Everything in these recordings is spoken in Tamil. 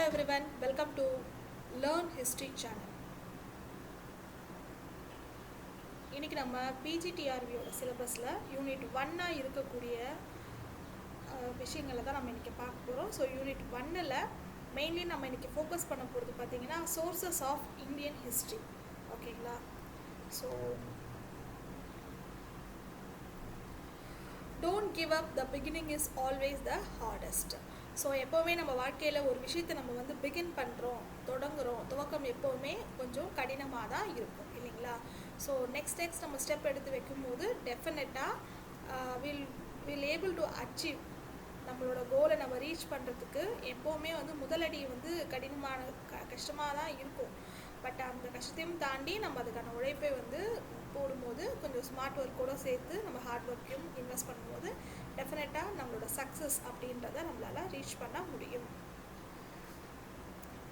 everyone, welcome to Learn History channel. இன்னைக்கு நம்ம பிஜிடிஆர்வியோட சிலபஸில் யூனிட் 1 இருக்கக்கூடிய விஷயங்களை தான் நம்ம இன்றைக்கி பார்க்க போகிறோம். ஸோ யூனிட் 1ல் மெயின்லி நம்ம இன்றைக்கி ஃபோக்கஸ் பண்ண போகிறது பார்த்திங்கன்னா சோர்சஸ் ஆஃப் இந்தியன் ஹிஸ்ட்ரி. ஓகேங்களா? So don't give up, the beginning is always the hardest. So எப்போவுமே நம்ம வாழ்க்கையில் ஒரு விஷயத்தை நம்ம பிகின் பண்ணுறோம், தொடங்குகிறோம், துவக்கம் எப்போவுமே கொஞ்சம் கடினமாக தான் இருக்கும் இல்லைங்களா? ஸோ நெக்ஸ்ட் நம்ம ஸ்டெப் எடுத்து வைக்கும்போது டெஃபினட்டாக வில் ஏபிள் டு அச்சீவ் நம்மளோட கோலை நம்ம ரீச் பண்ணுறதுக்கு எப்போவுமே முதலடி கஷ்டமாக தான் இருக்கும். பட் அந்த கஷ்டத்தையும் தாண்டி நம்ம அதுக்கான உழைப்பை போடும்போது கொஞ்சம் ஸ்மார்ட் ஒர்க்கோடு சேர்த்து நம்ம ஹார்ட் ஒர்க்கையும் இன்வெஸ்ட் பண்ணும்போது டெஃபினட்டாக நம்மளோட சக்ஸஸ் அப்படின்றத நம்மளால் ரீச் பண்ண முடியும்.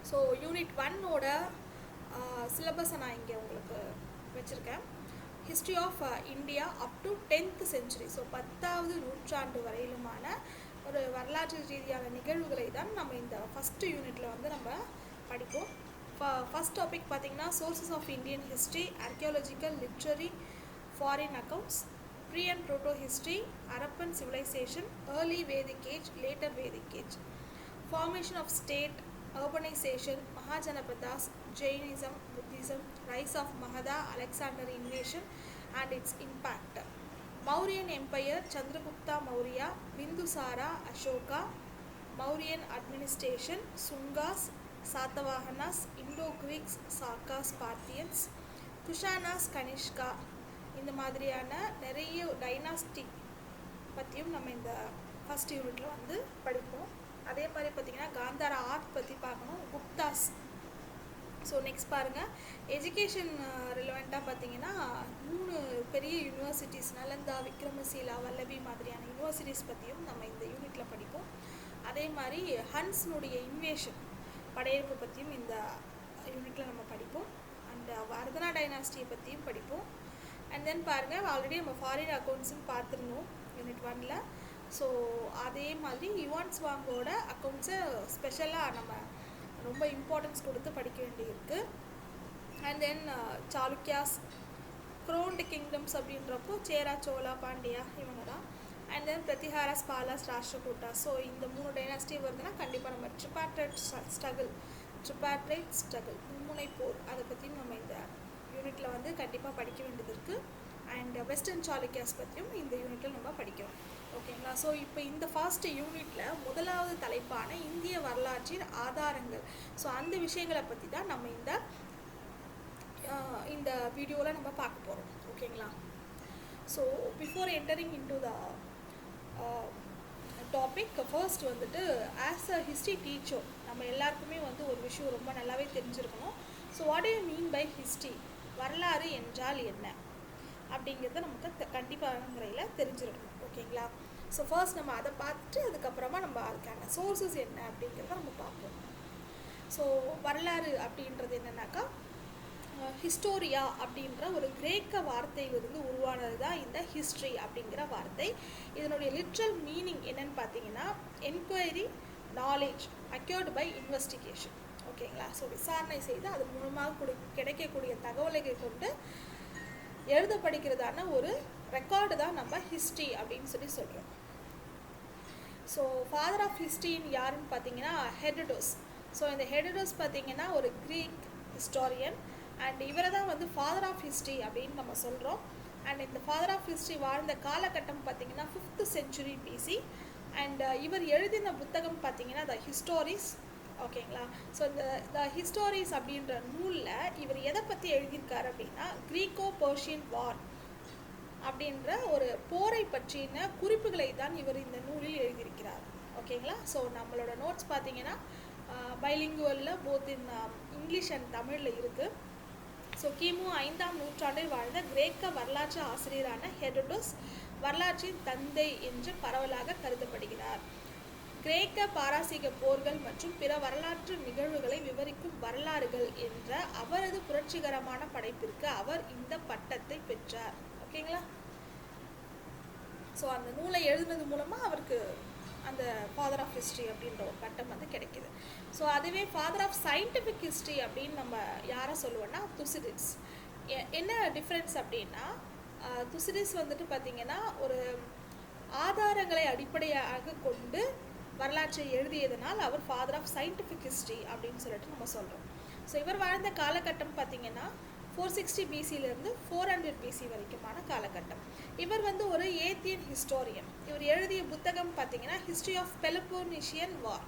ஸோ யூனிட் 1ஓட சிலபஸை நான் இங்கே உங்களுக்கு வச்சுருக்கேன். History of India up to 10th century. So 10வது நூற்றாண்டு வரையிலுமான ஒரு வரலாற்று ரீதியான நிகழ்வுகளை தான் நம்ம இந்த ஃபஸ்ட்டு யூனிட்டில் நம்ம படிப்போம். ஃபஸ்ட் டாபிக் பார்த்திங்கன்னா sources of Indian history, archaeological, literary, foreign accounts, pre and proto history, Harappan civilisation, early Vedic age, later Vedic age, formation of state, urbanization, Mahajanapadas, Jainism, Buddhism, rise of Magadha, Alexander invasion and its impact, Mauryan Empire, Chandragupta Maurya, Bindusara, Ashoka, Mauryan administration, Sungas, Satavahanas, Indo-Greeks, Sakas, Parthians, Kushanas, Kanishka. இந்த மாதிரியான நிறைய டைனாஸ்டிக் பற்றியும் நம்ம இந்த ஃபஸ்ட் யூனிட்டில் படிப்போம். அதே மாதிரி பார்த்திங்கன்னா காந்தாரா ஆர்ட் பற்றி பார்க்கணும், குப்தாஸ். ஸோ நெக்ஸ்ட் பாருங்கள், எஜுகேஷன் ரிலவெண்ட்டாக பார்த்திங்கன்னா 3 பெரிய யூனிவர்சிட்டிஸ், நலந்தா, விக்ரமசீலா, வல்லபி மாதிரியான யூனிவர்சிட்டிஸ் பற்றியும் நம்ம இந்த யூனிட்டில் படிப்போம். அதே மாதிரி ஹன்ஸ்னுடைய இன்வேஷன், படையெடுப்பு பற்றியும் இந்த யூனிட்டில் நம்ம படிப்போம். அண்ட் வர்தனா டைனாஸ்டியை பற்றியும் படிப்போம். அண்ட் தென் பாருங்கள், ஆல்ரெடி நம்ம ஃபாரின் அக்கௌண்ட்ஸுன்னு பார்த்துருந்தோம் யூனிட் 1ல். ஸோ அதே மாதிரி யுவான் ஸ்வாங்கோட அக்கௌண்ட்ஸை ஸ்பெஷலாக நம்ம ரொம்ப இம்பார்ட்டன்ஸ் கொடுத்து படிக்க வேண்டியிருக்கு. And then Chalukyas, crowned kingdoms அப்படின்றப்போ சேரா, சோலா, பாண்டியா இவங்க தான். And then Pratiharas, Palas, Rashtrakutas. So இந்த 3 டைனாஸ்டி வருதுன்னா கண்டிப்பாக நம்ம ட்ரிபாட்ரைட் ஸ்ட்ரகிள், மும்முனை போர், அதை பற்றியும் நம்ம இந்த யூனிட்டில் கண்டிப்பாக படிக்க வேண்டியது இருக்குது. அண்ட் வெஸ்டர்ன் சாளுக்கியாஸ் பற்றியும் இந்த யூனிட்டில் நம்ம படிக்கிறோம். ஓகேங்களா? ஸோ இப்போ இந்த ஃபர்ஸ்ட் யூனிட்டில் முதலாவது தலைப்பான இந்திய வரலாற்றின் ஆதாரங்கள், ஸோ அந்த விஷயங்களை பற்றி தான் நம்ம இந்த வீடியோவில் நம்ம பார்க்க போகிறோம். ஓகேங்களா? So before entering into the topic, first as a history teacher நம்ம எல்லாருக்குமே ஒரு விஷயம் ரொம்ப நல்லாவே தெரிஞ்சிருக்கணும். So what do you mean by history? வரலாறு என்றால் என்ன அப்படிங்கிறத நமக்கு கண்டிப்பான முறையில் தெரிஞ்சிருக்கணும். ஓகேங்களா? ஸோ ஃபர்ஸ்ட் நம்ம அதை பார்த்துட்டு அதுக்கப்புறமா நம்ம அதுக்கான சோர்ஸஸ் என்ன அப்படிங்கிறத நம்ம பார்ப்போம். ஸோ வரலாறு அப்படின்றது என்னன்னாக்கா, ஹிஸ்டோரியா அப்படின்ற ஒரு கிரேக்க வார்த்தையிலிருந்து உருவானது தான் இந்த ஹிஸ்ட்ரி அப்படிங்கிற வார்த்தை. இதனுடைய லிட்ரல் மீனிங் என்னன்னு பார்த்தீங்கன்னா, enquiry, knowledge acquired by investigation. ஓகேங்களா? ஸோ விசாரணை செய்து அது மூலமாக கிடைக்கக்கூடிய தகவல்களை கொண்டு எழுதப்படுகிறதான ஒரு ரெக்கார்டு தான் நம்ம ஹிஸ்ட்ரி அப்படின்னு சொல்கிறோம். ஸோ ஃபாதர் ஆஃப் ஹிஸ்ட்ரின்னு யாருன்னு பார்த்தீங்கன்னா ஹெரோடோட்டஸ். ஸோ இந்த ஹெரோடோட்டஸ் பார்த்தீங்கன்னா ஒரு க்ரீக் ஹிஸ்டாரியன். அண்ட் இவரை தான் ஃபாதர் ஆஃப் ஹிஸ்ட்ரி அப்படின்னு நம்ம சொல்கிறோம். அண்ட் இந்த ஃபாதர் ஆஃப் ஹிஸ்ட்ரி வாழ்ந்த காலகட்டம் பார்த்திங்கன்னா 5th century BC. அண்ட் இவர் எழுதின புத்தகம் பார்த்திங்கன்னா த ஹிஸ்டோரிஸ். ஓகேங்களா? ஸோ இந்த ஹிஸ்டோரிஸ் அப்படின்ற நூலில் இவர் எதை பற்றி எழுதியிருக்காரு அப்படின்னா, கிரீக்கோ பர்ஷியன் வார் அப்படின்ற ஒரு போரை பற்றின குறிப்புகளை தான் இவர் இந்த நூலில் எழுதியிருக்கிறார். ஓகேங்களா? ஸோ நம்மளோட நோட்ஸ் பார்த்தீங்கன்னா பைலிங்குவலில் போத் இன் இங்கிலீஷ் அண்ட் தமிழில் இருக்குது. ஸோ கிமு 5ஆம் நூற்றாண்டில் வாழ்ந்த கிரேக்க வரலாற்று ஆசிரியரான ஹெரோடோட்டஸ் வரலாற்றின் தந்தை என்று பரவலாக கருதப்படுகிறார். கிரேக்க பாரசீக போர்கள் மற்றும் பிற வரலாற்று நிகழ்வுகளை விவரிக்கும் வரலாறுகள் என்ற அவரது புரட்சிகரமான படைப்பிற்கு அவர் இந்த பட்டத்தை பெற்றார். ஓகேங்களா? ஸோ அந்த நூலை எழுதுனது மூலமாக அவருக்கு அந்த ஃபாதர் ஆஃப் ஹிஸ்ட்ரி அப்படின்ற ஒரு பட்டம் வந்து கிடைக்கிது. ஸோ அதுவே ஃபாதர் ஆஃப் சயின்டிஃபிக் ஹிஸ்ட்ரி அப்படின்னு நம்ம யாரை சொல்லுவோன்னா துசிடிட்ஸ். என்ன டிஃப்ரென்ஸ் அப்படின்னா துசிடிட்ஸ் வந்துட்டு பார்த்திங்கன்னா ஒரு ஆதாரங்களை அடிப்படையாக கொண்டு வரலாற்றை எழுதியதனால் அவர் ஃபாதர் ஆஃப் சயின்டிஃபிக் ஹிஸ்ட்ரி அப்படின்னு சொல்லிட்டு நம்ம சொல்கிறோம். ஸோ இவர் வாழ்ந்த காலகட்டம் பார்த்திங்கன்னா 460 பிசியிலேருந்து 400 பிசி வரைக்குமான காலகட்டம். இவர் வந்து ஒரு ஏத்தியன் ஹிஸ்டோரியன். இவர் எழுதிய புத்தகம் பார்த்திங்கன்னா ஹிஸ்ட்ரி ஆஃப் பெலோபோனீசியன் வார்.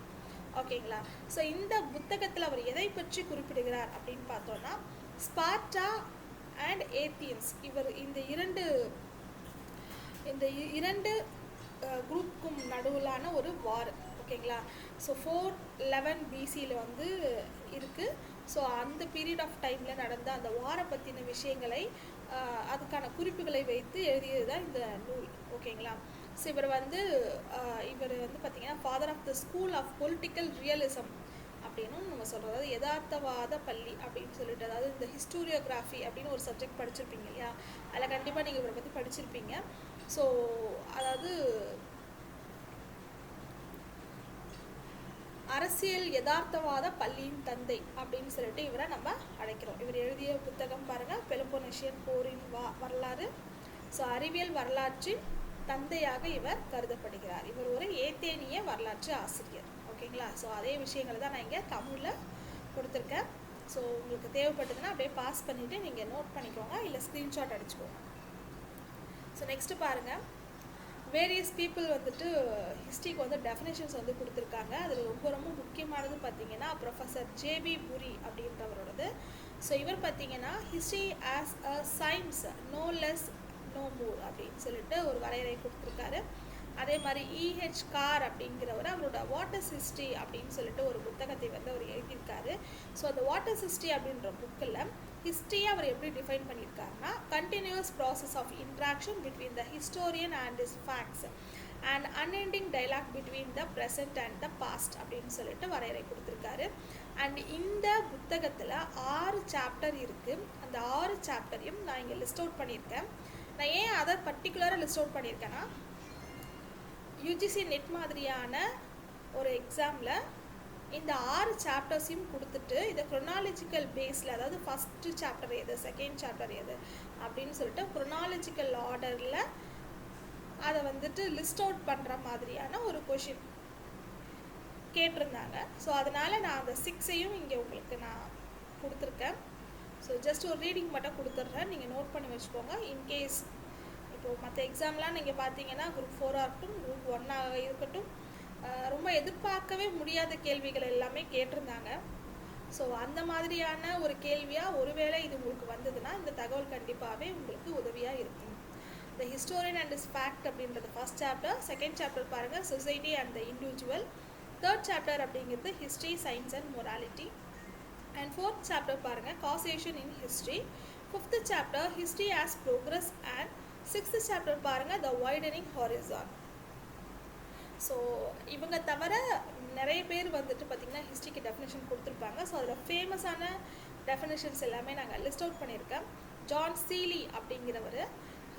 ஓகேங்களா? ஸோ இந்த புத்தகத்தில் அவர் எதை பற்றி குறிப்பிடுகிறார் அப்படின்னு பார்த்தோன்னா ஸ்பார்ட்டா அண்ட் ஏத்தியன்ஸ், இவர் இந்த இரண்டு குரூப்புக்கும் நடுவிலான ஒரு வார். ஓகேங்களா? ஸோ 411 பிசியில் வந்து இருக்குது. ஸோ அந்த பீரியட் ஆஃப் டைமில் நடந்த அந்த வாரை பற்றின விஷயங்களை அதுக்கான குறிப்புகளை வைத்து எழுதியது தான் இந்த நூல். ஓகேங்களா? ஸோ இவர் வந்து பார்த்திங்கன்னா father of the school of political realism அப்படின்னு நம்ம சொல்கிறோம். அதாவது யதார்த்தவாத பள்ளி அப்படின்னு சொல்லிட்டு, அதாவது இந்த ஹிஸ்டோரியோகிராஃபி அப்படின்னு ஒரு சப்ஜெக்ட் படிச்சிருப்பீங்க இல்லையா? அதில் கண்டிப்பாக நீங்கள் இவரை பற்றி படிச்சிருப்பீங்க. ஸோ அதாவது அரசியல் யதார்த்தவாத பள்ளியின் தந்தை அப்படின்னு சொல்லிட்டு இவரை நம்ம அழைக்கிறோம். இவர் எழுதிய புத்தகம் பாருங்கள், பெலோபோனேசியன் போரின் வரலாறு. ஸோ அறிவியல் வரலாற்றின் தந்தையாக இவர் கருதப்படுகிறார். இவர் ஒரு ஏத்தேனிய வரலாற்று ஆசிரியர். ஓகேங்களா? ஸோ அதே விஷயங்களை தான் நான் இங்கே தமிழில் கொடுத்துருக்கேன். ஸோ உங்களுக்கு தேவைப்பட்டதுன்னா அப்படியே பாஸ் பண்ணிவிட்டு நீங்கள் நோட் பண்ணிக்கோங்க, இல்லை ஸ்க்ரீன்ஷாட் அடிச்சுக்கோங்க. ஸோ நெக்ஸ்ட்டு பாருங்கள், வேரியஸ் பீப்புள் வந்துட்டு ஹிஸ்ட்ரிக்கு வந்து டெஃபினேஷன்ஸ் வந்து கொடுத்துருக்காங்க. அதில் ரொம்ப ரொம்ப முக்கியமானது பார்த்திங்கன்னா ப்ரொஃபஸர் ஜேபி புரி அப்படின்றவரோடது. ஸோ இவர் பார்த்திங்கன்னா history as a science no less no more அப்படின்னு சொல்லிட்டு ஒரு வரையறை கொடுத்துருக்காரு. அதே மாதிரி இஹெச் கார் அப்படிங்கிறவர் அவரோட வாட்டர்ஸ் ஹிஸ்ட்ரி அப்படின்னு சொல்லிட்டு ஒரு புத்தகத்தை வந்து அவர் எழுதியிருக்காரு. ஸோ அந்த வாட்டர்ஸ் ஹிஸ்ட்ரி அப்படின்ற புக்கில் ஹிஸ்ட்ரியை அவர் எப்படி டிஃபைன் பண்ணியிருக்காருன்னா continuous process of interaction between the historian and his facts and unending dialogue between the present and the past அப்படின்னு சொல்லிட்டு வரையறை கொடுத்துருக்காரு. அண்ட் இந்த புத்தகத்தில் 6 சாப்டர் இருக்குது. அந்த 6 சாப்டரையும் நான் இங்கே லிஸ்ட் அவுட் பண்ணியிருக்கேன். நான் ஏன் அதை பர்டிகுலராக லிஸ்ட் அவுட் பண்ணியிருக்கேன்னா, யூஜிசி நெட் மாதிரியான ஒரு எக்ஸாமில் இந்த 6 சாப்டர்ஸையும் கொடுத்துட்டு இதை குரோனாலஜிக்கல் பேஸில், அதாவது ஃபஸ்ட்டு சாப்டர் எது, செகண்ட் சாப்டர் எது அப்படின்னு சொல்லிட்டு குரோனாலஜிக்கல் ஆர்டரில் அதை வந்துட்டு லிஸ்ட் அவுட் பண்ணுற மாதிரியான ஒரு கொஷின் கேட்டிருந்தாங்க. ஸோ அதனால் நான் அந்த 6ஐயும் இங்கே உங்களுக்கு நான் கொடுத்துருக்கேன். ஸோ ஜஸ்ட் ஒரு ரீடிங் மட்டும் கொடுத்துட்றேன், நீங்கள் நோட் பண்ணி வச்சுக்கோங்க. இன்கேஸ் இப்போது மற்ற எக்ஸாம்லாம் நீங்கள் பார்த்தீங்கன்னா குரூப் 4 ஆகட்டும், குரூப் 1 இருக்கட்டும், ரொம்ப எதிர்பார்க்கவே முடியாத கேள்விகள் எல்லாமே கேட்டிருந்தாங்க. ஸோ அந்த மாதிரியான ஒரு கேள்வியாக ஒருவேளை இது உங்களுக்கு வந்ததுன்னா இந்த தகவல் கண்டிப்பாகவே உங்களுக்கு உதவியாக இருக்கும். The historian and his fact அப்படின்றது ஃபர்ஸ்ட் சாப்டர். செகண்ட் சாப்டர் பாருங்கள், society and the individual. Third chapter அப்படிங்கிறது history, science and morality. And fourth chapter பாருங்கள், causation in history. Fifth chapter history as progress. And sixth chapter பாருங்கள், த வைடனிங் ஹாரிசான். ஸோ இவங்க தவிர நிறைய பேர் வந்துட்டு பார்த்திங்கன்னா ஹிஸ்ட்ரிக்கு டெஃபினேஷன் கொடுத்துருப்பாங்க. ஸோ அதில் ஃபேமஸான டெஃபினேஷன்ஸ் எல்லாமே நாங்கள் லிஸ்ட் அவுட் பண்ணியிருக்கேன். ஜான் சீலி அப்படிங்கிறவர்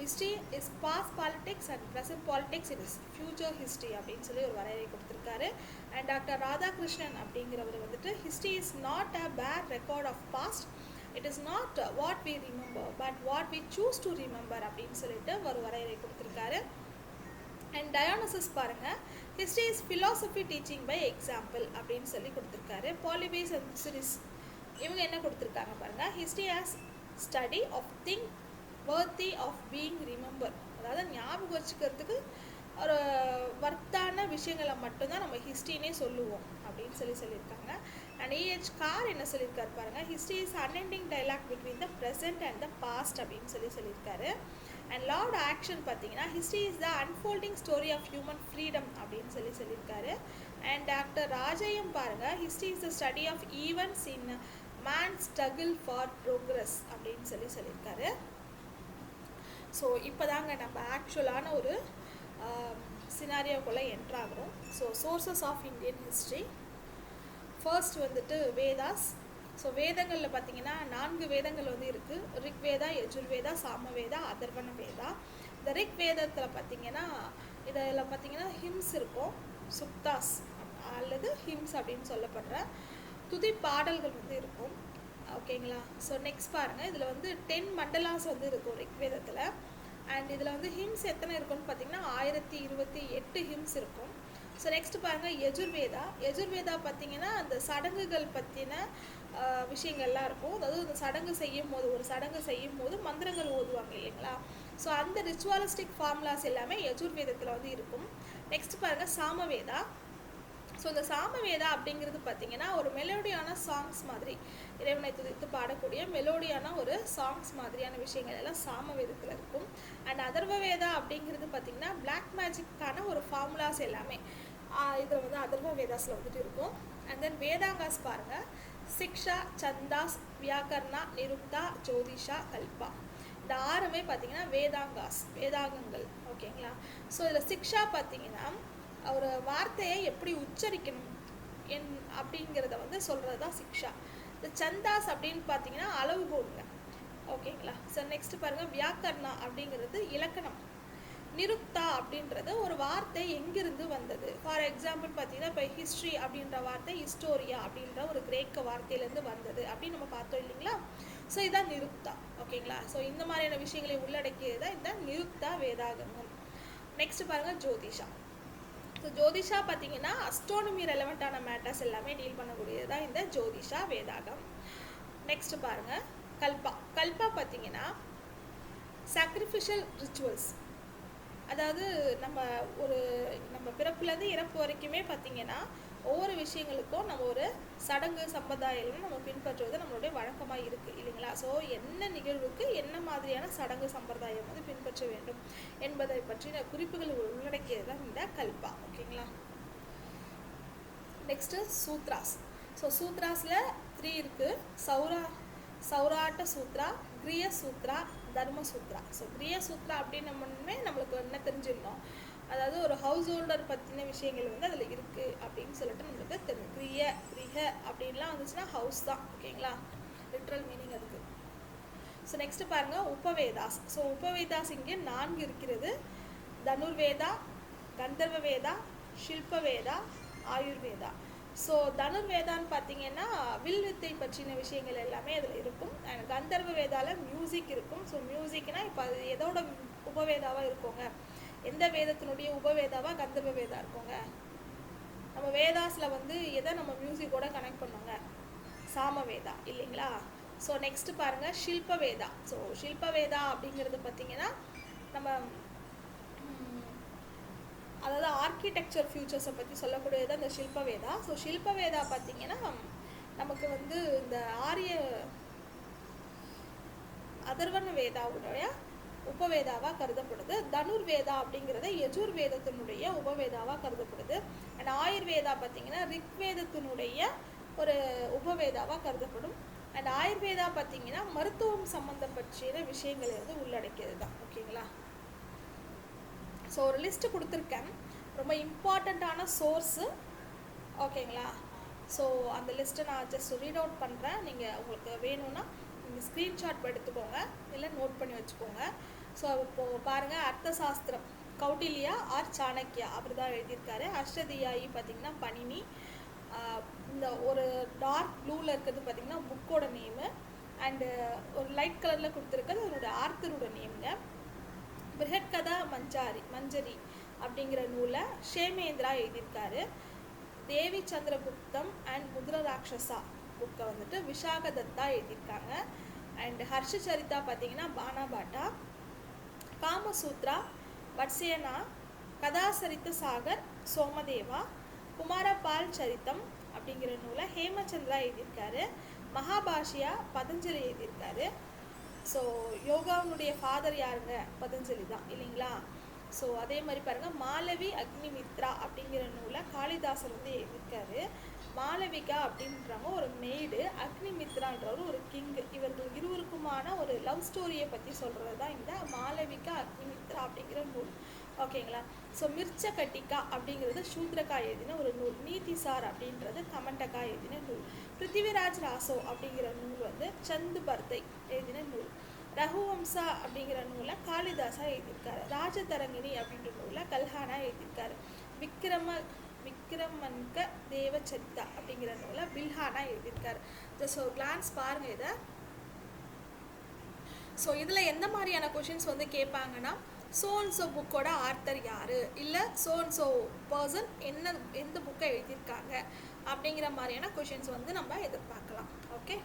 history is past politics and present politics it is future history அப்படின்னு சொல்லி ஒரு வரையறை கொடுத்துருக்காரு. அண்ட் டாக்டர் ராதாகிருஷ்ணன் அப்படிங்கிறவர் வந்துட்டு history is not a bad record of past, it is not what we remember but what we choose to remember அப்படின்னு சொல்லிட்டு ஒரு வரையறை கொடுத்துருக்காரு. அண்ட் டயானசிஸ் பாருங்கள், history is philosophy teaching by example அப்படின்னு சொல்லி கொடுத்துருக்காரு. பாலிபேஸ் அண்ட் துசிடிஸ் இவங்க என்ன கொடுத்துருக்காங்க பாருங்கள், history as study of thing worthy of being remember, அதாவது ஞாபகம் வச்சுக்கிறதுக்கு ஒரு வர்த்தான விஷயங்களை மட்டும்தான் நம்ம ஹிஸ்ட்ரினே சொல்லுவோம் அப்படின்னு சொல்லியிருக்காங்க. அண்ட் இஹெச் கார் என்ன சொல்லியிருக்காரு பாருங்கள், history is unending dialogue between the present and the past அப்படின்னு சொல்லியிருக்காரு. அண்ட் லார்ட் ஆக்ஷன் பார்த்தீங்கன்னா history is the unfolding story of human freedom அப்படின்னு சொல்லியிருக்காரு. அண்ட் டாக்டர் ராஜயம் பாருங்கள், history is the study of events in man struggle for progress அப்படின்னு சொல்லியிருக்காரு. ஸோ இப்போ தாங்க நம்ம ஆக்சுவலான ஒரு சினாரியோக்குள்ளே என்ட்ராகிறோம். So sources of Indian history. First வந்துட்டு வேதாஸ். ஸோ வேதங்களில் பார்த்திங்கன்னா 4 வேதங்கள் வந்து இருக்குது. ரிக் வேதா, யஜுர்வேதா, சாமவேதா, அதர்வண வேதா. இந்த ரிக் வேதத்தில் பார்த்திங்கன்னா இதில் பார்த்திங்கன்னா ஹிம்ஸ் இருக்கும். சுக்தாஸ் அல்லது ஹிம்ஸ் அப்படின்னு சொல்லப்படுற துதி பாடல்கள் வந்து இருக்கும். ஓகேங்களா. ஸோ நெக்ஸ்ட் பாருங்கள், இதில் வந்து 10 மண்டலாஸ் வந்து இருக்கும் ரிக்வேதத்தில். அண்ட் இதில் வந்து ஹிம்ஸ் எத்தனை இருக்குன்னு பார்த்தீங்கன்னா 1028 ஹிம்ஸ் இருக்கும். ஸோ நெக்ஸ்ட் பாருங்கள் யஜுர்வேதா. யஜுர்வேதா பார்த்தீங்கன்னா அந்த சடங்குகள் பற்றின விஷயங்கள்லாம் இருக்கும். அதாவது அந்த சடங்கு செய்யும் போது, ஒரு சடங்கு செய்யும் போது மந்திரங்கள் ஓதுவாங்க இல்லைங்களா. ஸோ அந்த ரிச்சுவலிஸ்டிக் ஃபார்முலாஸ் எல்லாமே யஜுர்வேதத்தில் வந்து இருக்கும். நெக்ஸ்ட் பாருங்கள் சாமவேதா. ஸோ இந்த சாமவேதா அப்படிங்கிறது பார்த்தீங்கன்னா ஒரு மெலோடியான சாங்ஸ் மாதிரி, இறைவனை துதித்து பாடக்கூடிய மெலோடியான ஒரு சாங்ஸ் மாதிரியான விஷயங்கள் எல்லாம் சாமவேதத்தில் இருக்கும். அண்ட் அதர்வவேதா அப்படிங்கிறது பார்த்தீங்கன்னா பிளாக் மேஜிக்கான ஒரு ஃபார்முலாஸ் எல்லாமே இதில் வந்து அதர்வவேதாஸில் வந்துட்டு இருக்கும். அண்ட் தென் வேதாங்காஸ் பாருங்கள், சிக்ஷா, சந்தாஸ், வியாக்கர்ணா, நிருக்தா, ஜோதிஷா, கல்பா. இந்த 6மே பார்த்தீங்கன்னா வேதாங்காஸ், வேதாகங்கள். ஓகேங்களா. ஸோ இதில் சிக்ஷா பார்த்தீங்கன்னா ஒரு வார்த்தையை எப்படி உச்சரிக்கணும் அப்படிங்கிறத வந்து சொல்கிறது தான் சிக்ஷா. இந்த சந்தாஸ் அப்படின்னு பார்த்தீங்கன்னா அளவுகோலுங்க. ஓகேங்களா. ஸோ நெக்ஸ்ட் பாருங்கள் வியாக்கர்ணா அப்படிங்கிறது இலக்கணம். நிருக்தா அப்படின்றது ஒரு வார்த்தை எங்கிருந்து வந்தது. ஃபார் எக்ஸாம்பிள் பார்த்தீங்கன்னா இப்போ ஹிஸ்ட்ரி அப்படின்ற வார்த்தை ஹிஸ்டோரியா அப்படின்ற ஒரு கிரேக்க வார்த்தையிலேருந்து வந்தது அப்படின்னு நம்ம பார்த்தோம் இல்லைங்களா. ஸோ இதுதான் நிருக்தா. ஓகேங்களா. ஸோ இந்த மாதிரியான விஷயங்களை உள்ளடக்கியது தான் இந்த நிருக்தா வேதாகமம். நெக்ஸ்ட் பாருங்கள் ஜோதிஷா. ஸோ ஜோதிஷா பார்த்தீங்கன்னா அஸ்ட்ரானமி ரெலவெண்ட்டான மேட்டர்ஸ் எல்லாமே டீல் பண்ணக்கூடியது தான் இந்த ஜோதிஷா வேதாகம். நெக்ஸ்ட் பாருங்கள் கல்பா. கல்பா பார்த்தீங்கன்னா சாக்ரிஃபிஷியல் ரிச்சுவல்ஸ். அதாவது நம்ம பிறப்புலேருந்து இறப்பு வரைக்குமே பார்த்திங்கன்னா ஒவ்வொரு விஷயங்களுக்கும் நம்ம ஒரு சடங்கு சம்பிரதாயம் நம்ம பின்பற்றுவது நம்மளுடைய வழக்கமாக இருக்குது இல்லைங்களா. ஸோ என்ன நிகழ்வுக்கு என்ன மாதிரியான சடங்கு சம்பிரதாயம் வந்து பின்பற்ற வேண்டும் என்பதை பற்றின குறிப்புகள் உள்ளடக்கியது தான் இந்த கல்பா. ஓகேங்களா. நெக்ஸ்ட்டு சூத்ராஸ். ஸோ சூத்ராஸில் 3 இருக்குது. சௌராட்ட சூத்ரா, கிரிய சூத்ரா, தர்ம சூத்ரா. ஸோ கிரிய சூத்ரா அப்படின்னு நம்மளுக்கு என்ன தெரிஞ்சிடணும், அதாவது ஒரு ஹவுஸ் ஹோல்டர் பற்றின விஷயங்கள் வந்து அதில் இருக்குது அப்படின்னு சொல்லிட்டு நம்மளுக்கு தெரியும். கிரிய அப்படின்லாம் வந்துச்சுன்னா ஹவுஸ் தான். ஓகேங்களா. லிட்ரல் மீனிங் அதுக்கு. ஸோ நெக்ஸ்ட்டு பாருங்கள் உபவேதாஸ். ஸோ உபவேதாஸ் இங்கே 4 இருக்கிறது. தனுர்வேதா, கந்தர்வவேதா, ஷில்பவேதா, ஆயுர்வேதா. ஸோ தனுர்வேதான்னு பார்த்தீங்கன்னா வில் வித்தை பற்றின விஷயங்கள் எல்லாமே அதில் இருக்கும். அண்ட் கந்தர்வ வேதாவில் மியூசிக் இருக்கும். ஸோ மியூசிக்னால் இப்போ அது எதோட உபவேதாவாக இருக்குங்க, எந்த வேதத்தினுடைய உபவேதாவாக கந்தர்வ வேதா இருக்குங்க. நம்ம வேதாஸில் வந்து எதை நம்ம மியூசிக்கோட கனெக்ட் பண்ணோங்க, சாமவேதா இல்லைங்களா. ஸோ நெக்ஸ்ட்டு பாருங்கள் ஷில்பவேதா. ஸோ ஷில்பவேதா அப்படிங்கிறது பார்த்திங்கன்னா நம்ம அதாவது ஆர்கிடெக்சர் ஃபியூச்சர்ஸை பற்றி சொல்லக்கூடியது அந்த ஷில்பவேதா. ஸோ ஷில்பவேதா பார்த்திங்கன்னா நமக்கு வந்து இந்த அதர்வண வேதாவுடைய உபவேதாவாக கருதப்படுது. தனுர்வேதா அப்படிங்கிறத யஜுர்வேதத்தினுடைய உபவேதாவாக கருதப்படுது. அண்ட் ஆயுர்வேதா பார்த்திங்கன்னா ரிக்வேதத்தினுடைய ஒரு உபவேதாவாக கருதப்படும். அண்ட் ஆயுர்வேதா பார்த்திங்கன்னா மருத்துவம் சம்மந்தப்பட்ட விஷயங்களை வந்து உள்ளடக்கியது தான். ஓகேங்களா. ஸோ ஒரு லிஸ்ட்டு கொடுத்துருக்கேன், ரொம்ப இம்பார்ட்டண்ட்டான சோர்ஸு. ஓகேங்களா. ஸோ அந்த லிஸ்ட்டை நான் ஜஸ்ட் ரீட் அவுட் பண்ணுறேன். நீங்கள் உங்களுக்கு வேணும்னா நீங்கள் ஸ்க்ரீன்ஷாட் எடுத்துக்கோங்க, இல்லை நோட் பண்ணி வச்சுக்கோங்க. ஸோ இப்போது பாருங்கள், அர்த்த சாஸ்திரம் கௌட்டில்யா ஆர் சாணக்கியா அப்படி தான் எழுதியிருக்காரு. அஷ்டதியாயி பார்த்திங்கன்னா பனினி. இந்த ஒரு டார்க் ப்ளூவில் இருக்கிறது பார்த்திங்கன்னா புக்கோட நேமு. அண்டு ஒரு லைட் கலரில் கொடுத்துருக்கிறது அதனோட ஆர்த்தரோட நேமுங்க. பிருஹத்கதா மஞ்சரி அப்படிங்கிற நூலை ஷேமேந்திரா எழுதியிருக்காரு. தேவி சந்திரகுப்தம் அண்ட் முத்ரராட்சசா புக்கை வந்துட்டு விஷாகதத்தா எழுதியிருக்காங்க. அண்ட் ஹர்ஷச்சரிதா பார்த்தீங்கன்னா பானாபாட்டா. காமசூத்ரா வட்சேனா, கதாசரித்த சாகர் சோமதேவா. குமாரபால் சரித்தம் அப்படிங்கிற நூலை ஹேமச்சந்திரா எழுதியிருக்காரு. மகாபாஷியா பதஞ்சலி எழுதியிருக்காரு. ஸோ யோகாவுடைய ஃபாதர் யாருங்க, பதஞ்சலி தான் இல்லைங்களா. ஸோ அதே மாதிரி பாருங்கள், மாலவி அக்னிமித்ரா அப்படிங்கிற நூலை காளிதாசர் வந்து எழுதியிருக்காரு. மாலவிகா அப்படின்றவங்க ஒரு மெய்டு, அக்னிமித்ரான்றவர் ஒரு கிங்கு. இவர்கள் இருவருக்குமான ஒரு லவ் ஸ்டோரியை பற்றி சொல்கிறது தான் இந்த மாலவிகா அக்னிமித்ரா அப்படிங்கிற நூல். ஓகேங்களா. ஸோ மிர்ச்சகட்டிகா அப்படிங்கிறது சூத்ரகா எழுதின ஒரு நூல். நீதிசார் அப்படின்றது கமண்டகா எழுதின நூல். பிருத்திவிராஜ் ராசோ அப்படிங்கிற நூல் வந்து சந்து பர்தை எழுதின நூல். ரகுவம்சா அப்படிங்கிற நூலை காளிதாசா எழுதியிருக்காரு. ராஜதரங்கிணி அப்படின்ற நூலை கல்ஹானா எழுதியிருக்காரு. விக்ரமன்க தேவச்சரிதா அப்படிங்கிற நூலை பில்ஹானா எழுதியிருக்காரு. ஜஸ்ட் ஒரு கிளான்ஸ் பாருங்கள் இதை. ஸோ இதில் எந்த மாதிரியான கொஷின்ஸ் வந்து கேட்பாங்கன்னா, சோன்சோ புக்கோட ஆர்த்தர் யார், இல்லை சோன்சோ பர்சன் எந்த புக்கை எழுதியிருக்காங்க அப்படிங்கிற மாதிரியான கொஷின்ஸ் வந்து நம்ம எதிர்பார்க்கலாம். ஓகே,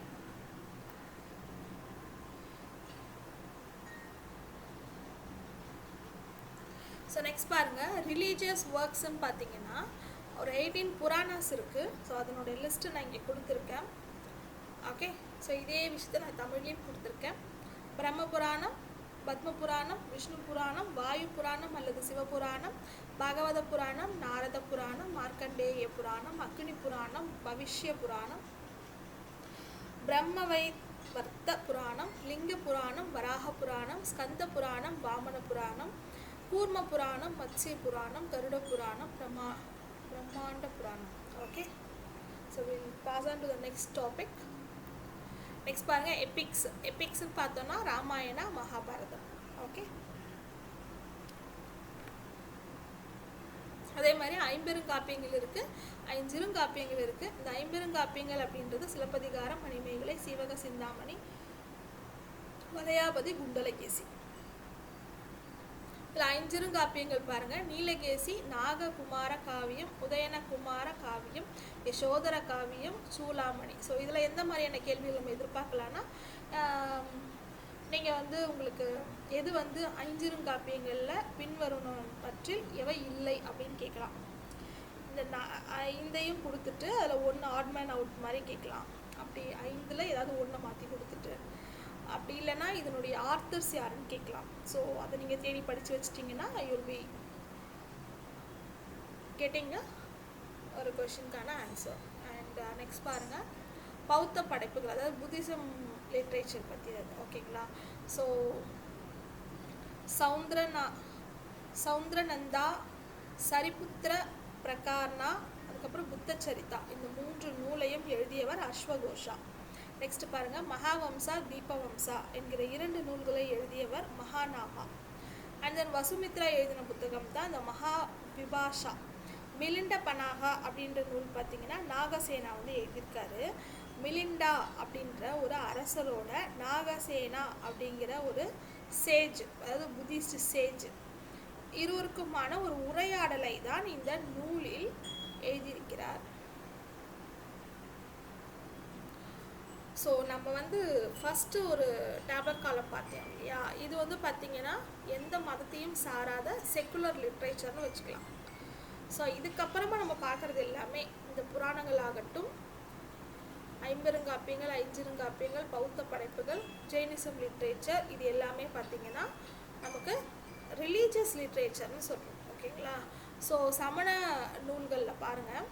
ஸோ நெக்ஸ்ட் பாருங்கள், ரிலீஜியஸ் ஒர்க்ஸ்ன்னு பார்த்தீங்கன்னா ஒரு 18 புராணாஸ் இருக்குது. ஸோ அதனுடைய லிஸ்ட்டு நான் இங்கே கொடுத்துருக்கேன். ஓகே, ஸோ இதே விஷயத்தை நான் தமிழ்லேயும் கொடுத்துருக்கேன். பிரம்ம புராணம், பத்ம புராணம், விஷ்ணு புராணம், வாயு புராணம் அல்லது சிவபுராணம், பாகவத புராணம், நாரத புராணம், மார்க்கண்டேய புராணம், அக்னி புராணம், பவிஷ்ய புராணம், பிரம்மவைவர்த்த புராணம், லிங்க புராணம், வராக புராணம், ஸ்கந்த புராணம், வாமன புராணம், கூர்ம புராணம், மத்ஸ்ய புராணம், கருட புராணம், பிரம்மாண்ட புராணம். Okay, so will pass on to the next topic. Next பாருங்கள், எபிக்ஸ்ன்னு பார்த்தோன்னா ராமாயணா, மகாபாரதம். ஓகே, அதே மாதிரி ஐம்பெருங்காப்பியங்கள் இருக்குது, ஐஞ்சிருங்காப்பியங்கள் இருக்குது. இந்த ஐம்பெருங்காப்பியங்கள் அப்படின்றது சிலப்பதிகாரம், மணிமேகலை, சீவக சிந்தாமணி, வளையாபதி, குண்டலகேசி. இதில் ஐஞ்சிருங்காப்பியங்கள் பாருங்கள், நீலகேசி, நாககுமார காவியம், உதயனகுமார காவியம், யசோதர காவியம், சூளாமணி. ஸோ இதில் எந்த மாதிரியான கேள்விகள் நம்ம எதிர்பார்க்கலான்னா, நீங்கள் வந்து உங்களுக்கு எது வந்து ஐஞ்சிருங்காப்பியங்களில் பின்வருவனவற்றில் எவை இல்லை அப்படின்னு கேட்கலாம். இந்த ஐந்தையும் கொடுத்துட்டு அதில் ஒன்று ஆட்மேன் அவுட் மாதிரி கேட்கலாம். அப்படி 5ல் ஏதாவது ஒன்றை மாற்றி கொடுத்துட்டு, அப்படி இல்லைன்னா இதனுடைய ஆர்த்தர்ஸ் யாருன்னு கேட்கலாம். ஸோ அதை நீங்கள் தேடி படித்து வச்சிட்டிங்கன்னா யூல் பி கெட்டிங் ஒரு கொஷினுக்கான ஆன்சர். அண்ட் நெக்ஸ்ட் பாருங்கள், பௌத்த படைப்புகள், அதாவது புத்திசம் லிட்ரேச்சர் பற்றி அது. ஓகேங்களா, ஸோ சௌந்திரநந்தா, சரிபுத்திர பிரகார்னா, அதுக்கப்புறம் புத்த சரிதா, இந்த 3 நூலையும் எழுதியவர் அஸ்வகோஷா. நெக்ஸ்ட் பாருங்கள், மகாவம்சா, தீபவம்சா என்கிற 2 நூல்களை எழுதியவர் மகாநாமா. அண்ட் தென் வசுமித்ரா எழுதின புத்தகம் தான் இந்த மகா விபாஷா. மிலிண்ட பனாகா அப்படின்ற நூல் பார்த்தீங்கன்னா நாகசேனா வந்து எழுதியிருக்காரு. மிலிண்டா அப்படின்ற ஒரு அரசரோட நாகசேனா அப்படிங்கிற ஒரு சேஜ், அதாவது புத்திஸ்ட் சேஜ், இருவருக்குமான ஒரு உரையாடலை தான் இந்த நூலில் எழுதியிருக்கிறார். ஸோ நம்ம வந்து ஃபஸ்ட்டு ஒரு டேப்லெட் காலம் பார்த்தோம் இல்லையா, இது வந்து பார்த்திங்கன்னா எந்த மதத்தையும் சாராத செக்குலர் லிட்ரேச்சர்னு வச்சுக்கலாம். ஸோ இதுக்கப்புறமா நம்ம பார்க்குறது எல்லாமே இந்த புராணங்கள் ஆகட்டும், ஐம்பெருங்காப்பியங்கள், ஐஞ்சிருங்காப்பியங்கள், பௌத்த படைப்புகள், ஜெயினிசம் லிட்ரேச்சர், இது எல்லாமே பார்த்திங்கன்னா நமக்கு ரிலீஜியஸ் லிட்ரேச்சர்னு சொல்கிறோம். ஓகேங்களா, ஸோ சமண நூல்களில் பாருங்கள்,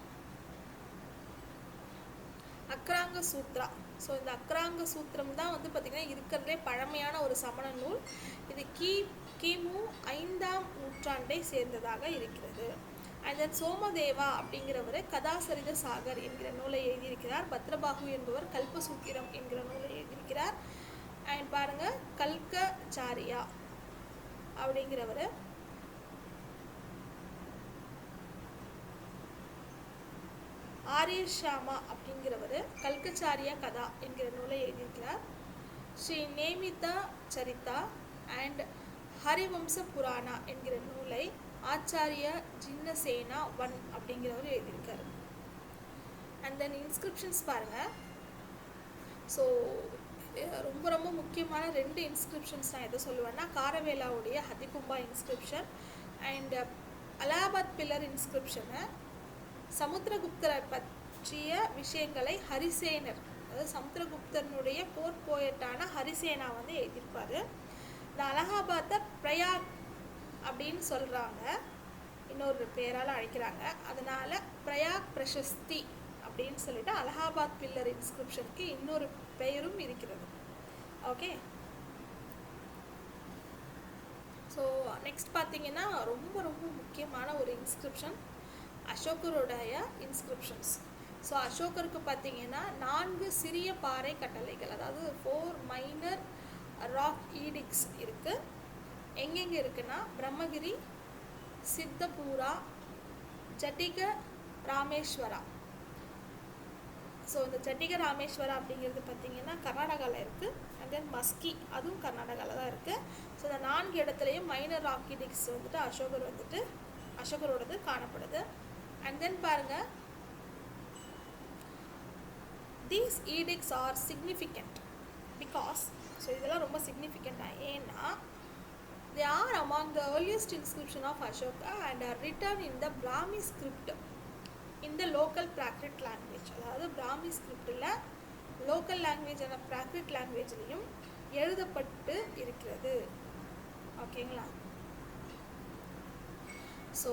அக்ராங்க சூத்ரா. ஸோ இந்த அக்ராங்க சூத்திரம் தான் வந்து பார்த்திங்கன்னா இருக்கிறதே பழமையான ஒரு சமண நூல். இது கிமு 5ஆம் நூற்றாண்டை சேர்ந்ததாக இருக்கிறது. அண்ட் தென் சோமதேவா அப்படிங்கிறவர் கதாசரித சாகர் என்கிற நூலை எழுதியிருக்கிறார். பத்ரபாகு என்பவர் கல்பசூத்திரம் என்கிற நூலை எழுதியிருக்கிறார். அண்ட் பாருங்கள், கல்கச்சாரியா அப்படிங்கிறவர் ஆரியஷாமா அப்படிங்கிறவர் கல்கச்சாரியா கதா என்கிற நூலை எழுதியிருக்கிறார். ஸ்ரீ நேமிதா சரிதா அண்ட் ஹரிவம்ச புராணா என்கிற நூலை ஆச்சாரிய ஜின்னசேனா 1 அப்படிங்கிறவர் எழுதியிருக்காரு. அண்ட் தென் இன்ஸ்கிரிப்ஷன்ஸ் பாருங்கள். ஸோ ரொம்ப ரொம்ப முக்கியமான 2 இன்ஸ்கிரிப்ஷன்ஸ் நான் எதை சொல்லுவேன்னா, காரவேலாவுடைய Hathigumpha inscription and Allahabad pillar இன்ஸ்கிரிப்ஷனை. சமுத்திரகுப்தரை பற்றிய விஷயங்களை ஹரிசேனர், அதாவது சமுத்திரகுப்தனுடைய போர் போயட்டான ஹரிசேனா வந்து எழுதியிருப்பார். இந்த அலகாபாத்தை பிரயாக் அப்படின்னு சொல்கிறாங்க, இன்னொரு பேரால் அழைக்கிறாங்க. அதனால் பிரயாக் பிரசஸ்தி அப்படின்னு சொல்லிட்டு அலகாபாத் பில்லர் இன்ஸ்கிரிப்ஷனுக்கு இன்னொரு பெயரும் இருக்கிறது. ஓகே, ஸோ நெக்ஸ்ட் பார்த்தீங்கன்னா ரொம்ப ரொம்ப முக்கியமான ஒரு இன்ஸ்கிரிப்ஷன், அசோகருடைய இன்ஸ்கிரிப்ஷன்ஸ். ஸோ அசோகருக்கு பார்த்தீங்கன்னா 4 சிறிய பாறை கட்டளைகள், அதாவது 4 மைனர் ராக் ஈடிக்ஸ் இருக்குது. எங்கெங்கே இருக்குன்னா பிரம்மகிரி, சித்தபூரா, ஜட்டிக ராமேஸ்வரா. ஸோ இந்த ஜட்டிக ராமேஸ்வரா அப்படிங்கிறது பார்த்திங்கன்னா கர்நாடகாவில் இருக்குது. அண்ட் தென் மஸ்கி, அதுவும் கர்நாடகாவில் தான் இருக்குது. ஸோ இந்த 4 இடத்துலையும் மைனர் ராக் எடிக்ட்ஸ் வந்துட்டு அசோகரோடது காணப்படுது. அண்ட் தென் பாருங்கள், these edicts R significant because, so இதெல்லாம் ரொம்ப சிக்னிஃபிகண்ட்டாக, ஏன்னா they are among the earliest inscription of Ashoka and are written in the Brahmi script in the local Prakrit language. அதாவது பிராமி ஸ்கிரிப்டில் லோக்கல் லாங்குவேஜ் ஆன பிராக்ரிட் லாங்குவேஜ்லேயும் எழுதப்பட்டு இருக்கிறது. ஓகேங்களா? ஸோ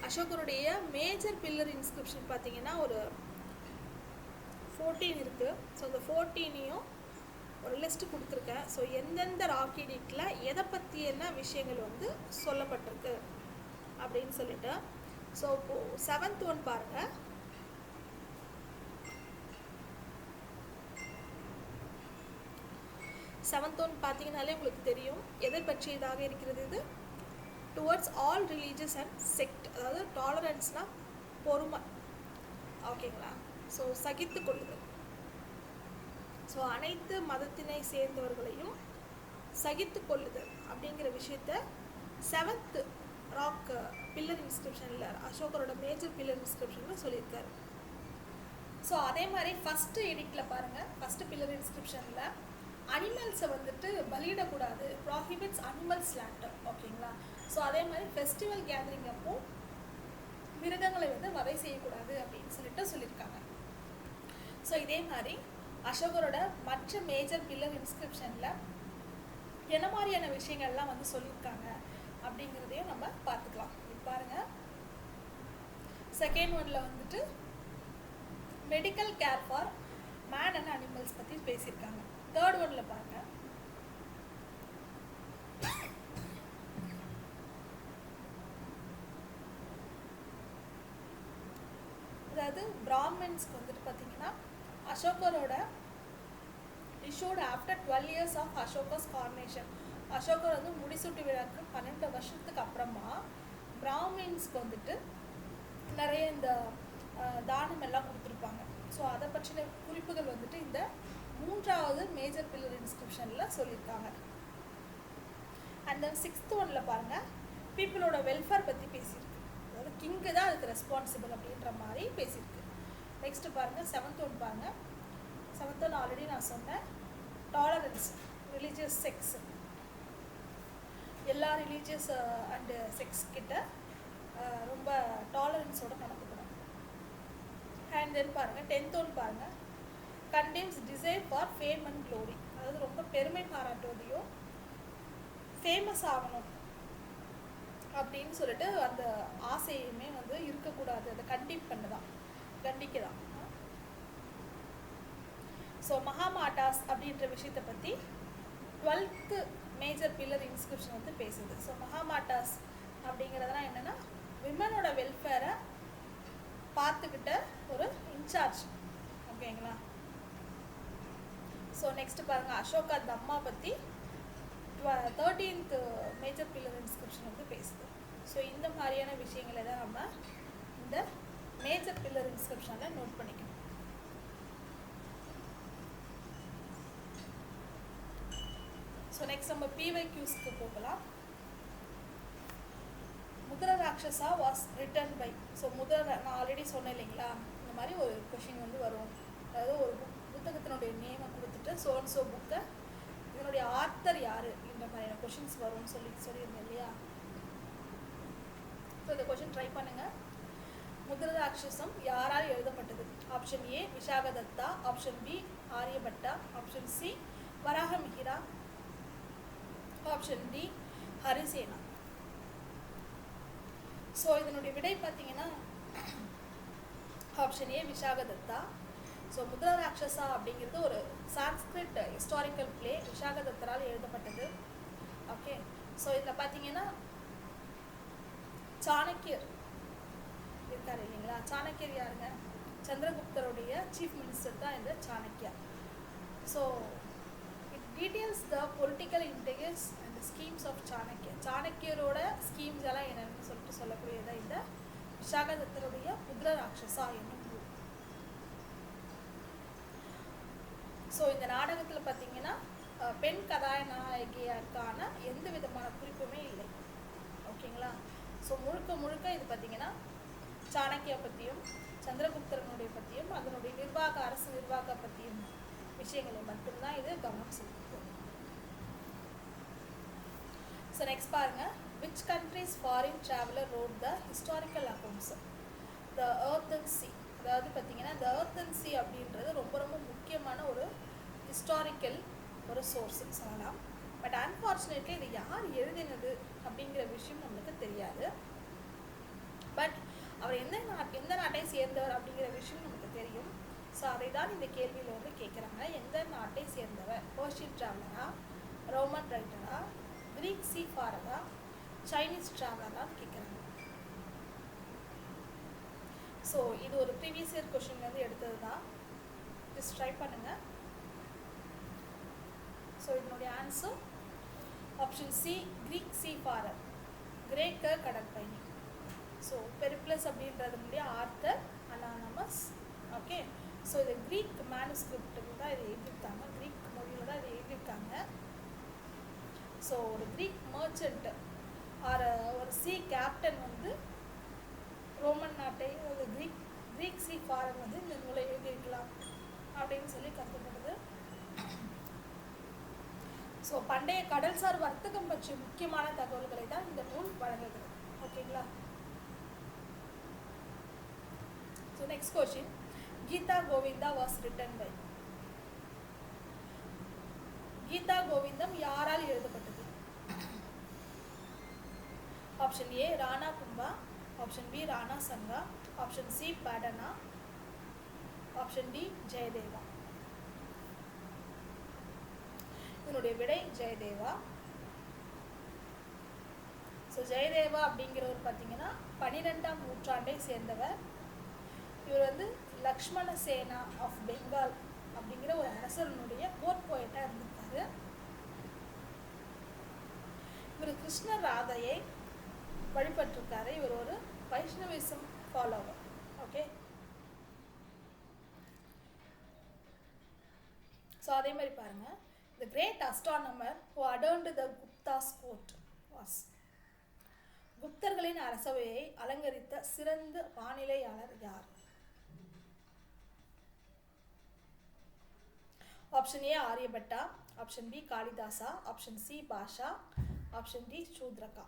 அசோகருடைய மேஜர் பில்லர் இன்ஸ்கிரிப்ஷன் பார்த்தீங்கன்னா ஒரு 14 இருக்குது. ஸோ அந்த 14ஐயும் ஒரு லிஸ்ட்டு கொடுத்துருக்கேன். ஸோ எந்தெந்த ராக் எடிக்டில் எதை பற்றியான விஷயங்கள் வந்து சொல்லப்பட்டிருக்கு அப்படின்னு சொல்லிட்டு. ஸோ இப்போது 7th ஒன் பாருங்கள். 7th ஒன் பார்த்தீங்கன்னாலே உங்களுக்கு தெரியும் எதை பற்றியதாக இருக்கிறது. இது towards all religious and sect, அதாவது டாலரன்ஸ்னால் பொறுமை. ஓகேங்களா? ஸோ சகித்து கொள்ளுதல். ஸோ அனைத்து மதத்தினை சேர்ந்தவர்களையும் சகித்து கொள்ளுதல் அப்படிங்கிற விஷயத்த 7th ராக் பில்லர் இன்ஸ்கிரிப்ஷனில் அசோகரோட மேஜர் பில்லர் இன்ஸ்கிரிப்ஷனில் சொல்லியிருக்காரு. ஸோ அதே மாதிரி ஃபஸ்ட்டு எடிக்டில் பாருங்கள், ஃபஸ்ட்டு பில்லர் இன்ஸ்கிரிப்ஷனில் அனிமல்ஸை வந்துட்டு பலியிடக்கூடாது, ப்ராஹிபிட்ஸ் அனிமல் ஸ்லாண்டர். ஓகேங்களா? ஸோ அதே மாதிரி ஃபெஸ்டிவல் கேதரிங் அப்போ மிருகங்களை வந்து வதை செய்யக்கூடாது அப்படின்னு சொல்லியிருக்காங்க. ஸோ இதே மாதிரி அசோகரோட மற்ற மேஜர் பில்லர் இன்ஸ்கிரிப்ஷனில் என்ன மாதிரியான விஷயங்கள்லாம் வந்து சொல்லியிருக்காங்க அப்படிங்கிறதையும் நம்ம பார்த்துக்கலாம். பாருங்கள், 2nd ஒன்ல வந்துட்டு medical care for man and animals பற்றி பேசியிருக்காங்க. 3rd ஒன்ல பாருங்கள், அதாவது பிராமின்ஸ்க்கு வந்துட்டு பார்த்தீங்கன்னா அசோகரோட issued after 12 years of Ashoka's coronation. அசோகர் வந்து முடிசூட்டு விழாக்கு 12 வருஷத்துக்கு அப்புறமா பிராமின்ஸ்க்கு வந்துட்டு நிறைய இந்த தானம் எல்லாம் கொடுத்துருப்பாங்க. ஸோ அதை பற்றின குறிப்புகள் வந்துட்டு இந்த 3வது மேஜர் பில்லர் இன்ஸ்கிரிப்ஷனில் சொல்லியிருக்காங்க. அண்ட் தென் 6th ஒன்ல பாருங்கள், பீப்புளோட வெல்ஃபேர் பற்றி பேசியிருக்கு. அதாவது கிங்கு தான் அதுக்கு ரெஸ்பான்சிபிள் அப்படின்ற மாதிரி பேசியிருக்கு. நெக்ஸ்ட்டு பாருங்கள், 7th ஒன் பாருங்கள். 7th ஒன் ஆல்ரெடி நான் சொன்னேன், டாலரன்ஸ், ரிலீஜியஸ் செக்ஸ், எல்லா ரிலீஜியஸ் அண்டு செக்ஸ் கிட்ட ரொம்ப டாலரன்ஸோடு நடந்துக்கணும். அண்ட் தென் பாருங்கள், 10th ஒன் பாருங்கள், condemns desire for fame and glory, அதாவது ரொம்ப பெருமை பாராட்டுவதையும் ஃபேமஸ் ஆகணும் அப்படின்னு சொல்லிட்டு அந்த ஆசையுமே வந்து இருக்கக்கூடாது, அதை கண்டிக்கதான். ஸோ மகாமாட்டாஸ் அப்படின்ற விஷயத்தை பற்றி 12th மேஜர் பில்லர் இன்ஸ்கிரிப்ஷன் வந்து பேசுது. ஸோ மகாமாட்டாஸ் அப்படிங்கிறதுலாம் என்னென்னா விமனோட வெல்ஃபேரை பார்த்துக்கிட்ட ஒரு இன்சார்ஜ். ஓகேங்களா? ஸோ நெக்ஸ்ட்டு பாருங்கள், அசோகா தம்மா பற்றி 13th மேஜர் பில்லர் இன்ஸ்கிரிப்ஷன் வந்து பேசுது. ஸோ இந்த மாதிரியான விஷயங்களை தான் நம்ம இந்த மேஜர் பில்லர் இன்ஸ்கிரிப்ஷனில் நோட் பண்ணிக்கணும். ஸோ நெக்ஸ்ட் நம்ம PYQஸ்க்கு போகலாம். முதர ராட்சசா வாஸ் ரிட்டன் பை. ஸோ நான் ஆல்ரெடி சொன்னேன் இல்லைங்களா, இந்த மாதிரி ஒரு கொஷின் வந்து வரும். அதாவது ஒரு புத்தகத்தினுடைய நேமை கொடுத்துட்டு ஸோ புக்கை இதனுடைய ஆத்தர் யார் இந்த மாதிரியான கொஷின்ஸ் வரும்னு சொல்லியிருந்தேன் இல்லையா. ஸோ இந்த கொஷின் ட்ரை பண்ணுங்கள். முதர ராட்சசம் யாரால் எழுதப்பட்டது? Option A Vishakhadatta, option B Aryabhata, option C Varahamihira, option D Harisena. So இதனுடைய விடை பார்த்தீங்கன்னா ஆப்ஷன் ஏ விஷாகதத்தா. ஸோ முதர ராட்சசா அப்படிங்கிறது ஒரு சான்ஸ்கிரிட் ஹிஸ்டாரிக்கல் பிளே, விஷாகதத்தரால் எழுதப்பட்டது. ஓகே, ஸோ இதில் பார்த்தீங்கன்னா சாணக்கியர் இருக்கார் இல்லைங்களா. சாணக்கியர் யாருங்க? சந்திரகுப்தருடைய சீஃப் மினிஸ்டர் தான் இந்த Chanakya. So it details the political intrigues and schemes of Chanakya. சாணக்கியரோட ஸ்கீம்ஸ் எல்லாம் என்னென்னு சொல்லிட்டு சொல்லக்கூடியதான் இந்த விசாகதத்தருடைய புத்திர ராட்சசா என்னும் நூல். ஸோ இந்த நாடகத்தில் பார்த்தீங்கன்னா பெண் கதாநாயகியாருக்கான எந்த விதமான குறிப்புமே இல்லை. ஓகேங்களா? ஸோ முழுக்க முழுக்க இது பார்த்தீங்கன்னா சாணக்கியா பற்றியும் சந்திரகுப்தரனுடைய பற்றியும் அதனுடைய அரசு நிர்வாக பற்றியும் விஷயங்களை மட்டும்தான் இது கவனம் செலுத்தும். ஸோ நெக்ஸ்ட் பாருங்க, which country's foreign traveler wrote the historical accounts? The Earth and Sea. அதாவது பார்த்தீங்கன்னா the Earth and Sea அப்படின்றது ரொம்ப ரொம்ப முக்கியமான ஒரு ஹிஸ்டாரிக்கல் ஒரு சோர்ஸ்ன்னு சொல்லலாம். பட் அன்ஃபார்ச்சுனேட்லி இது யார் எழுதினது அப்படிங்கிற விஷயம் நம்மளுக்கு தெரியாது. பட் அவர் எந்த நாட்டை சேர்ந்தவர் அப்படிங்கிற விஷயம் நமக்கு தெரியும். ஸோ அதை தான் இந்த கேள்வியில் வந்து கேட்குறாங்க. எந்த நாட்டை சேர்ந்தவர்? பர்ஷியன் ட்ராவலரா, ரோமன் ரைட்டரா, கிரீக் சீஃபாரரா, சைனீஸ் ட்ராவலரான்னு கேட்குறாங்க. ஸோ இது ஒரு ப்ரீவியஸ் இயர் கொஷின் வந்து எடுத்தது தான். ஜஸ்ட் ட்ரை பண்ணுங்கள். ஸோ இதனுடைய answer option C, Greek seafarer, கிரேக்க கடற்பயணி. ஸோ பெரிப்ளஸ் அப்படின்றதுனுடைய ஆர்த்தர் அனானமஸ். ஓகே, ஸோ இது கிரீக் மேனுஸ்கிரிப்டில் தான் இதை எழுதியிருக்காங்க, கிரீக் மொழியில் தான் இதை எழுதியிருக்காங்க. ஸோ ஒரு கிரீக் மர்ச்சன்ட் ஆர் ஒரு சி கேப்டன் வந்து ரோமன் நாட்டை ஒரு கிரீக் சி ஃபாரர் வந்து இந்த நூலை எழுதியிருக்கலாம் அப்படின்னு சொல்லி கருதப்படுது. ஸோ பண்டைய கடல்சார் வர்த்தகம் பற்றிய முக்கியமான தகவல்களை தான் இந்த நூல் வழங்குகிறது. ஓகேங்களா? So next question, Gita Govinda was written by? Gita Govindam யாரால் எழுதப்பட்டது? Option A Rana Kumbha, option B Rana Sanga, option C படனா, ஆப்ஷன் டி ஜெயதேவா. இதனுடைய விடை ஜெயதேவா. ஸோ ஜெயதேவா அப்படிங்கிறவர் பார்த்தீங்கன்னா 12ஆம் நூற்றாண்டை சேர்ந்தவர். இவர் வந்து லக்ஷ்மண சேனா ஆஃப் பெங்கால் அப்படிங்கிற ஒரு அரசனுடைய போர் போயிட்டாக இருந்திருக்காரு. இவர் கிருஷ்ண ராதையை வழிபட்டிருக்காரு. இவர் ஒரு வைஷ்ணவிசம் ஃபாலோவர். ஓகே, ஸோ அதே மாதிரி பாருங்க, the great astronomer who adorned the Gupta's court was? குப்தர்களின் அரசவையை அலங்கரித்த சிறந்த வானிலையாளர் யார்? Option A Aryabhata, option B Kalidasa, option C Bhasa, option D Shudraka.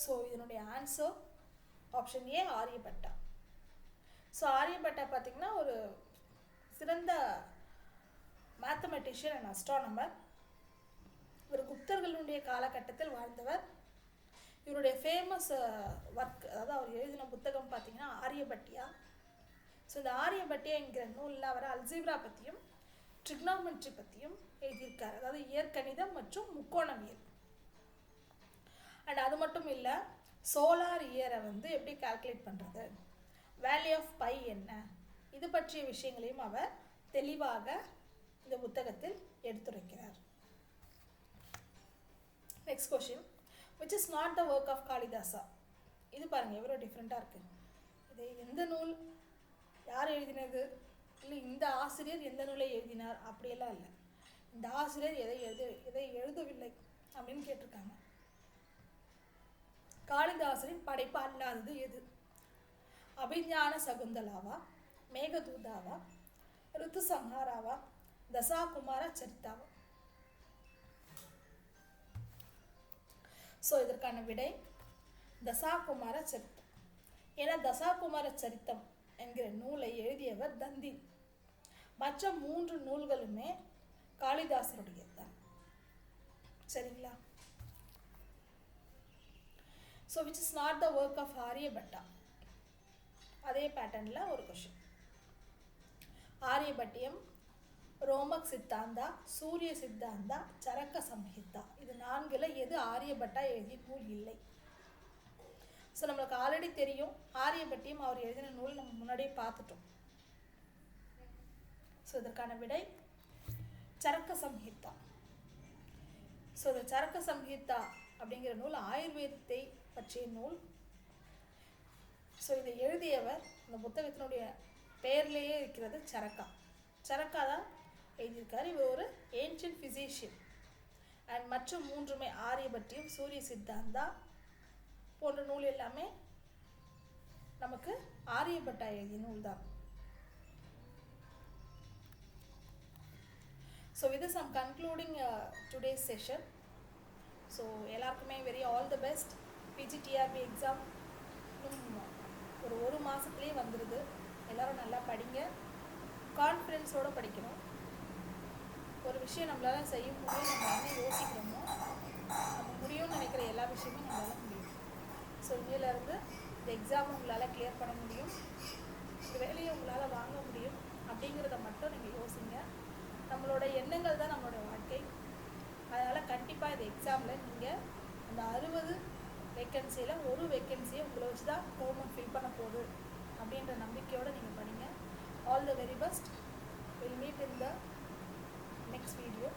So இதனுடைய answer option A Aryabhata. So Aryabhata பார்த்தீங்கன்னா ஒரு சிறந்த மேத்தமெட்டிஷியன் அண்ட் அஸ்ட்ரானமர். இவர் குப்தர்களுடைய காலகட்டத்தில் வாழ்ந்தவர். இவருடைய ஃபேமஸ் ஒர்க், அதாவது அவர் எழுதின புத்தகம் பார்த்தீங்கன்னா ஆரியபட்டியா. ஸோ இந்த ஆரியபட்டியாங்கிற நூலில் அவர் அல்ஜீப்ரா பற்றியும் ட்ரிக்னாமெட்ரி பற்றியும் எழுதியிருக்காரு, அதாவது இயற்கணிதம் மற்றும் முக்கோணவியல். அண்ட் அது மட்டும் இல்லை, சோலார் இயரை வந்து எப்படி கால்குலேட் பண்ணுறது, வேல்யூ ஆஃப் பை என்ன, இது பற்றிய விஷயங்களையும் அவர் தெளிவாக இந்த புத்தகத்தில் எடுத்துரைக்கிறார். Next question, which is not the work of Kalidasa? இது பாருங்கள் எவ்வளோ டிஃப்ரெண்ட்டாக இருக்குது. இது எந்த நூல், யார் எழுதினது, இல்லை இந்த ஆசிரியர் எந்த நூலை எழுதினார் அப்படியெல்லாம் இல்லை. இந்த ஆசிரியர் எதை எழுதவில்லை அப்படின்னு கேட்டிருக்காங்க. காளிதாசரின் படைப்பு அல்லாதது எது? அபிஞான சகுந்தலாவா, மேகதூதாவா, ருத்து சம்ஹாராவா, தசாகுமார சரித்தாவா? ஸோ இதற்கான விடை தசாகுமார சரித்தம். ஏன்னா தசாகுமார சரித்தம் என்கிற நூலை எழுதியவர் தந்தி. மற்ற 3 நூல்களுமே காளிதாசருடையது தான். சரிங்களா? So which is not the work of Aryabhata. அதே பேட்டர்னில் ஒரு கொஷின், ஆரியபட்டியம், ரோமக் சித்தாந்தா, சூரிய சித்தாந்தா, சரக்க சம்ஹிதா, இது 4ல் எது ஆரியபட்டா எழுதிய நூல் இல்லை? ஸோ நம்மளுக்கு ஆல்ரெடி தெரியும் ஆரியபட்டியம் அவர் எழுதின நூல் நம்ம முன்னாடியே பார்த்துட்டோம். ஸோ இதற்கான விடை சரக்க சம்ஹிதா. ஸோ இந்த சரக்க சம்ஹிதா அப்படிங்கிற நூல் ஆயுர்வேதத்தை பற்றிய நூல். ஸோ இதை எழுதியவர், இந்த புத்தகத்தினுடைய பெயர்லேயே இருக்கிறது சரக்கா. சரக்கா தான் எழுதியிருக்காரு. இவர் ஒரு ஏன்ஷியன்ட் ஃபிசிஷியன். அண்ட் மற்றும் மூன்றுமே ஆரியபட்டியம், சூரிய சித்தாந்தா போன்ற நூல் எல்லாமே நமக்கு ஆரியபட்டா எழுதிய நூல் தான். So with this I'm concluding today's session. So எல்லாருக்குமே very all the best. PGTRB exam ஒரு மாதத்துலேயே வந்துடுது. எல்லோரும் நல்லா படிங்க, கான்ஃபிடென்ஸோடு படிக்கணும். ஒரு விஷயம் நம்மளால் செய்ய முடியும், நம்ம என்ன யோசிக்கிறோமோ நம்ம முடியும்னு நினைக்கிற எல்லா விஷயமும் நம்மளால் முடியும். ஸோ இதிலேருந்து இந்த எக்ஸாம் உங்களால் கிளியர் பண்ண முடியும், இந்த வேலையை உங்களால் வாங்க முடியும் அப்படிங்கிறத மட்டும் நீங்கள் யோசிங்க. நம்மளோட எண்ணங்கள் தான் நம்மளோட வாழ்க்கை. அதனால் கண்டிப்பாக இந்த எக்ஸாமில் நீங்கள் அந்த 60 வேக்கன்சியில் ஒரு வேக்கன்சியை உங்களை வச்சு தான் கவர்மெண்ட் ஃபில் பண்ண போகுது அப்படின்ற நம்பிக்கையோடு நீங்கள் படிங்க. All the very best. Will meet in the next video.